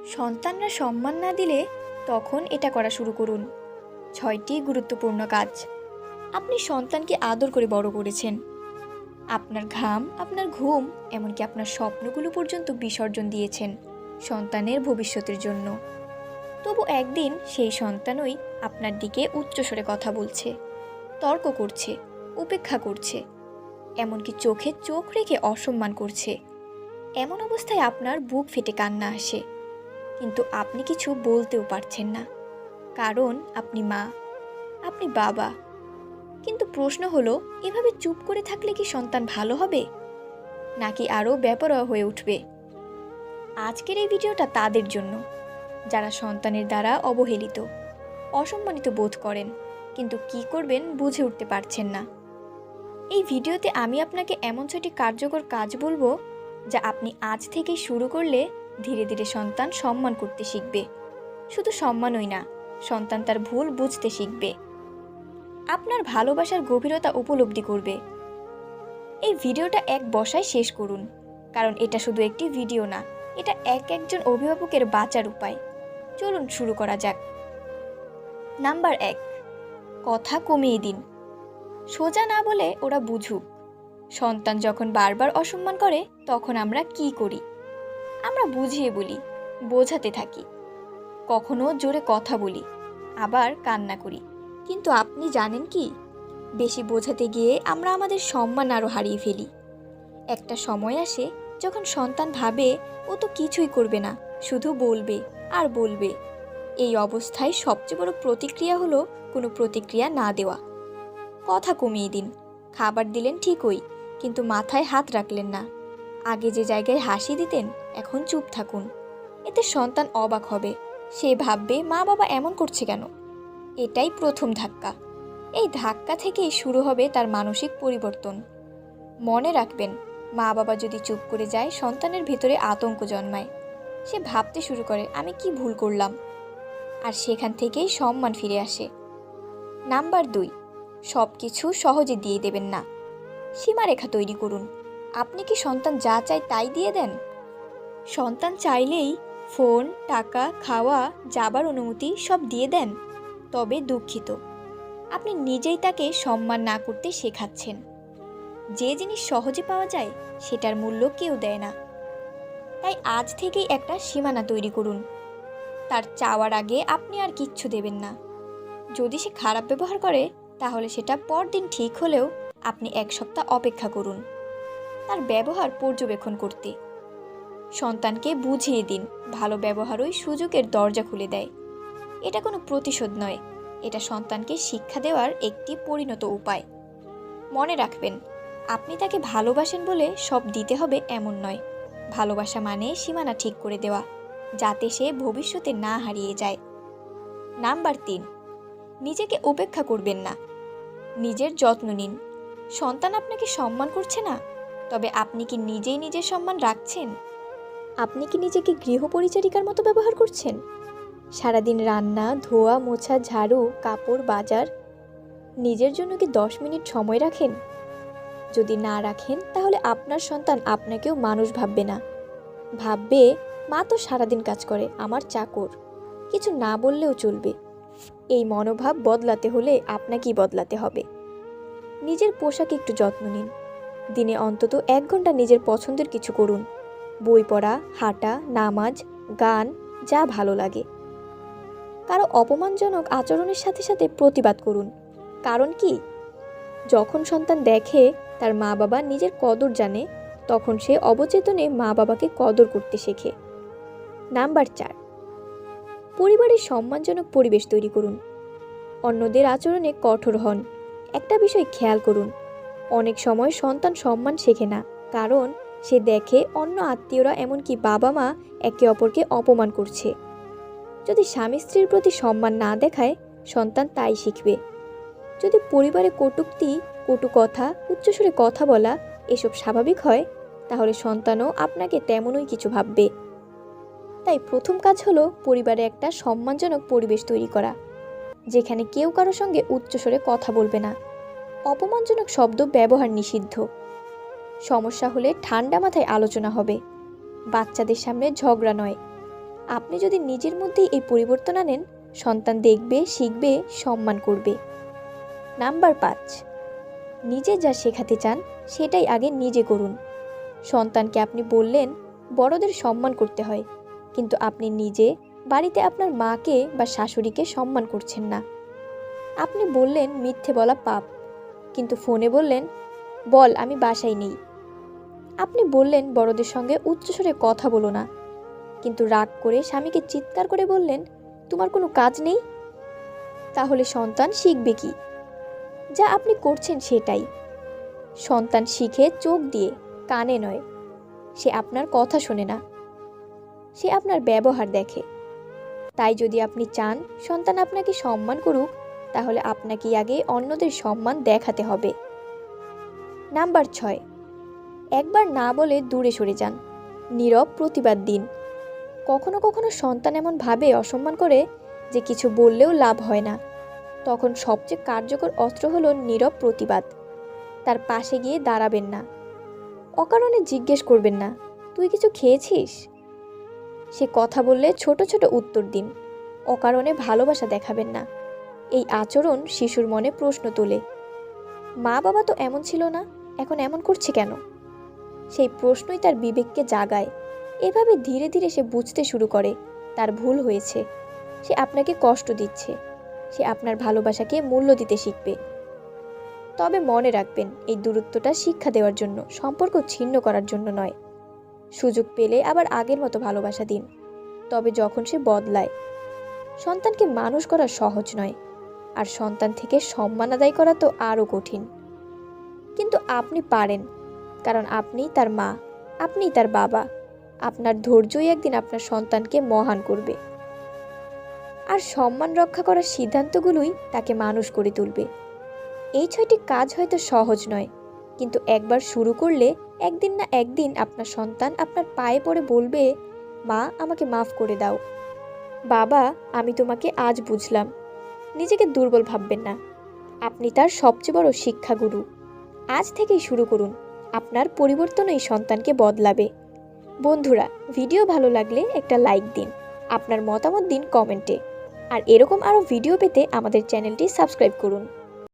সন্তানরা সম্মান না দিলে তখন এটা করা শুরু করুন। 6টি গুরুত্বপূর্ণ কাজ। আপনি সন্তানকে আদর করে বড় করেছেন। আপনার ঘাম, আপনার ঘুম, এমনকি আপনার স্বপ্নগুলো পর্যন্ত বিসর্জন দিয়েছেন সন্তানের ভবিষ্যতের জন্য। তবু একদিন সেই সন্তানই আপনার দিকে উচ্চস্বরে কথা বলছে, তর্ক করছে, উপেক্ষা করছে, এমনকি চোখে চোখ রেখে অসম্মান করছে। এমন অবস্থায় আপনার বুক ফেটে কান্না আসে, কিন্তু আপনি কিছু বলতেও পারছেন না, কারণ আপনি মা, আপনি বাবা। কিন্তু প্রশ্ন হলো, এভাবে চুপ করে থাকলে কি সন্তান ভালো হবে, নাকি আরও বেপরোয়া হয়ে উঠবে? আজকের এই ভিডিওটা তাদের জন্য যারা সন্তানের দ্বারা অবহেলিত, অসম্মানিত বোধ করেন, কিন্তু কি করবেন বুঝে উঠতে পারছেন না। এই ভিডিওতে আমি আপনাকে এমন 6টি কার্যকর কাজ বলবো, যা আপনি আজ থেকেই শুরু করলে ধীরে ধীরে সন্তান সম্মান করতে শিখবে। শুধু সম্মানই না, সন্তান তার ভুল বুঝতে শিখবে, আপনার ভালোবাসার গভীরতা উপলব্ধি করবে। এই ভিডিওটা এক বসায় শেষ করুন, কারণ এটা শুধু একটি ভিডিও না, এটা একজন অভিভাবকের বাঁচার উপায়। চলুন শুরু করা যাক। নাম্বার 1, কথা কমিয়ে দিন। সোজা না বলে ওরা বুঝুক। সন্তান যখন বারবার অসম্মান করে তখন আমরা কি করি? আমরা বুঝিয়ে বলি, বোঝাতে থাকি, কখনো জোরে কথা বলি, আবার কান্না করি। কিন্তু আপনি জানেন কি, বেশি বোঝাতে গিয়ে আমরা আমাদের সম্মান আরও হারিয়ে ফেলি। একটা সময় আসে যখন সন্তান ভাবে ও তো কিছুই করবে না, শুধু বলবে আর বলবে। এই অবস্থায় সবচেয়ে বড় প্রতিক্রিয়া হলো কোনো প্রতিক্রিয়া না দেওয়া। কথা কমিয়ে দিন। খাবার দিলেন ঠিকই, কিন্তু মাথায় হাত রাখলেন না। আগে যে জায়গায় হাসি দিতেন, এখন চুপ থাকুন। এতে সন্তান অবাক হবে, সে ভাববে মা বাবা এমন করছে কেন। এটাই প্রথম ধাক্কা। এই ধাক্কা থেকেই শুরু হবে তার মানসিক পরিবর্তন। মনে রাখবেন, মা বাবা যদি চুপ করে যায়, সন্তানের ভিতরে আতঙ্ক জন্মায়। সে ভাবতে শুরু করে আমি কি ভুল করলাম, আর সেখান থেকেই সম্মান ফিরে আসে। নাম্বার 2, সব কিছু সহজে দিয়ে দেবেন না। সীমারেখা তৈরি করুন। আপনি কি সন্তান যা চায় তাই দিয়ে দেন? সন্তান চাইলেই ফোন, টাকা, খাওয়া, যাবার অনুমতি সব দিয়ে দেন? তবে দুঃখিত, আপনি নিজেই তাকে সম্মান না করতে শেখাচ্ছেন। যে জিনিস সহজে পাওয়া যায় সেটার মূল্য কেউ দেয় না। তাই আজ থেকেই একটা সীমানা তৈরি করুন। তার চাওয়ার আগে আপনি আর কিচ্ছু দেবেন না। যদি সে খারাপ ব্যবহার করে, তাহলে সেটা পরদিন ঠিক হলেও আপনি 1 সপ্তাহ অপেক্ষা করুন তার ব্যবহার পর্যবেক্ষণ করতে। সন্তানকে বুঝিয়ে দিন, ভালো ব্যবহারই সুযোগের দরজা খুলে দেয়। এটা কোনো প্রতিশোধ নয়, এটা সন্তানকে শিক্ষা দেওয়ার একটি পরিণত উপায়। মনে রাখবেন, আপনি তাকে ভালোবাসেন বলে সব দিতে হবে এমন নয়। ভালোবাসা মানে সীমানা ঠিক করে দেওয়া, যাতে সে ভবিষ্যতে না হারিয়ে যায়। নাম্বার 3, নিজেকে উপেক্ষা করবেন না। নিজের যত্ন নিন। সন্তান আপনাকে সম্মান করছে না, তবে আপনি কি নিজেই নিজের সম্মান রাখছেন? আপনি কি নিজেকে গৃহপরিচারিকার মতো ব্যবহার করছেন? সারাদিন রান্না, ধোয়া, মোছা, ঝাড়ু, কাপড়, বাজার। নিজের জন্য কি 10 মিনিট সময় রাখেন? যদি না রাখেন, তাহলে আপনার সন্তান আপনাকেও মানুষ ভাববে না। ভাববে মা তো সারাদিন কাজ করে, আমার চাকর, কিছু না বললেও চলবে। এই মনোভাব বদলাতে হলে আপনাকেই বদলাতে হবে। নিজের পোশাকে একটু যত্ন নিন। দিনে অন্তত 1 ঘন্টা নিজের পছন্দের কিছু করুন। বই পড়া, হাঁটা, নামাজ, গান, যা ভালো লাগে। কারো অপমানজনক আচরণের সাথে সাথে প্রতিবাদ করুন। কারণ কি, যখন সন্তান দেখে তার মা বাবা নিজের কদর জানে, তখন সে অবচেতনে মা বাবাকে কদর করতে শেখে। নাম্বার 4, পরিবারের সম্মানজনক পরিবেশ তৈরি করুন। অন্যদের আচরণে কঠোর হন। একটা বিষয় খেয়াল করুন, অনেক সময় সন্তান সম্মান শেখে না, কারণ সে দেখে অন্য আত্মীয়রা, এমনকি বাবা মা, একে অপরকে অপমান করছে। যদি স্বামী স্ত্রীর প্রতি সম্মান না দেখায়, সন্তান তাই শিখবে। যদি পরিবারে কটূক্তি, কটু কথা, উচ্চস্বরে কথা বলা এসব স্বাভাবিক হয়, তাহলে সন্তানও আপনাকে তেমনই কিছু ভাববে। তাই প্রথম কাজ হলো পরিবারে একটা সম্মানজনক পরিবেশ তৈরি করা, যেখানে কেউ কারো সঙ্গে উচ্চস্বরে কথা বলবে না, অপমানজনক শব্দ ব্যবহার নিষিদ্ধ। সমস্যা হলে ঠান্ডা মাথায় আলোচনা হবে, বাচ্চাদের সামনে ঝগড়া নয়। আপনি যদি নিজের মধ্যেই এই পরিবর্তন আনেন, সন্তান দেখবে, শিখবে, সম্মান করবে। নাম্বার 5, নিজে যা শেখাতে চান সেটাই আগে নিজে করুন। সন্তানকে আপনি বললেন বড়দের সম্মান করতে হয়, কিন্তু আপনি নিজে বাড়িতে আপনার মাকে বা শাশুড়িকে সম্মান করছেন না। আপনি বললেন মিথ্যে বলা পাপ, কিন্তু ফোনে বললেন বল আমি বাসায় নেই। আপনি বললেন বড়দের সঙ্গে উচ্চস্বরে কথা বলো না, কিন্তু রাগ করে স্বামীকে চিৎকার করে বললেন তোমার কোনো কাজ নেই। তাহলে সন্তান শিখবে কি? যা আপনি করছেন সেটাই। সন্তান শিখে চোখ দিয়ে, কানে নয়। সে আপনার কথা শোনে না, সে আপনার ব্যবহার দেখে। তাই যদি আপনি চান সন্তান আপনাকে সম্মান করুক, তাহলে আপনাকে আগে অন্যদের সম্মান দেখাতে হবে। নাম্বার 6, একবার না বলে দূরে সরে যান, নীরব প্রতিবাদ দিন। কখনো কখনো সন্তান এমন ভাবে অসম্মান করে যে কিছু বললেও লাভ হয় না। তখন সবচেয়ে কার্যকর অস্ত্র হলো নীরব প্রতিবাদ। তার পাশে গিয়ে দাঁড়াবেন না, অকারণে জিজ্ঞেস করবেন না তুই কিছু খেয়েছিস। সে কথা বললে ছোট ছোট উত্তর দিন, অকারণে ভালোবাসা দেখাবেন না। এই আচরণ শিশুর মনে প্রশ্ন তোলে, মা বাবা তো এমন ছিল না, এখন এমন করছে কেন? সেই প্রশ্নই তার বিবেককে জাগায়। এভাবে ধীরে ধীরে সে বুঝতে শুরু করে তার ভুল হয়েছে, সে আপনাকে কষ্ট দিচ্ছে, সে আপনার ভালোবাসাকে মূল্য দিতে শিখবে। তবে মনে রাখবেন, এই দূরত্বটা শিক্ষা দেওয়ার জন্য, সম্পর্ক ছিন্ন করার জন্য নয়। সুযোগ পেলে আবার আগের মতো ভালোবাসা দিন, তবে যখন সে বদলায়। সন্তানকে মানুষ করা সহজ নয়, আর সন্তান থেকে সম্মান আদায় করা তো আরও কঠিন। কিন্তু আপনি পারেন, কারণ আপনিই তার মা, আপনিই তার বাবা। আপনার ধৈর্যই একদিন আপনার সন্তানকে মহান করবে। আর সম্মান রক্ষা করার সিদ্ধান্তগুলোই তাকে মানুষ করে তুলবে। এই 6টি কাজ হয়তো সহজ নয়, কিন্তু একবার শুরু করলে একদিন না একদিন আপনার সন্তান আপনার পায়ে পড়ে বলবে, মা আমাকে মাফ করে দাও, বাবা আমি তোমাকে আজ বুঝলাম। নিজেকে দুর্বল ভাববেন না, আপনি তার সবচেয়ে বড় শিক্ষাগুরু। আজ থেকেই শুরু করুন, আপনার পরিবর্তনই সন্তানকে বদলাবে। বন্ধুরা, ভিডিও ভালো লাগলে একটা লাইক দিন, আপনার মতামত দিন কমেন্টে। আর এরকম আরও ভিডিও পেতে আমাদের চ্যানেলটি সাবস্ক্রাইব করুন।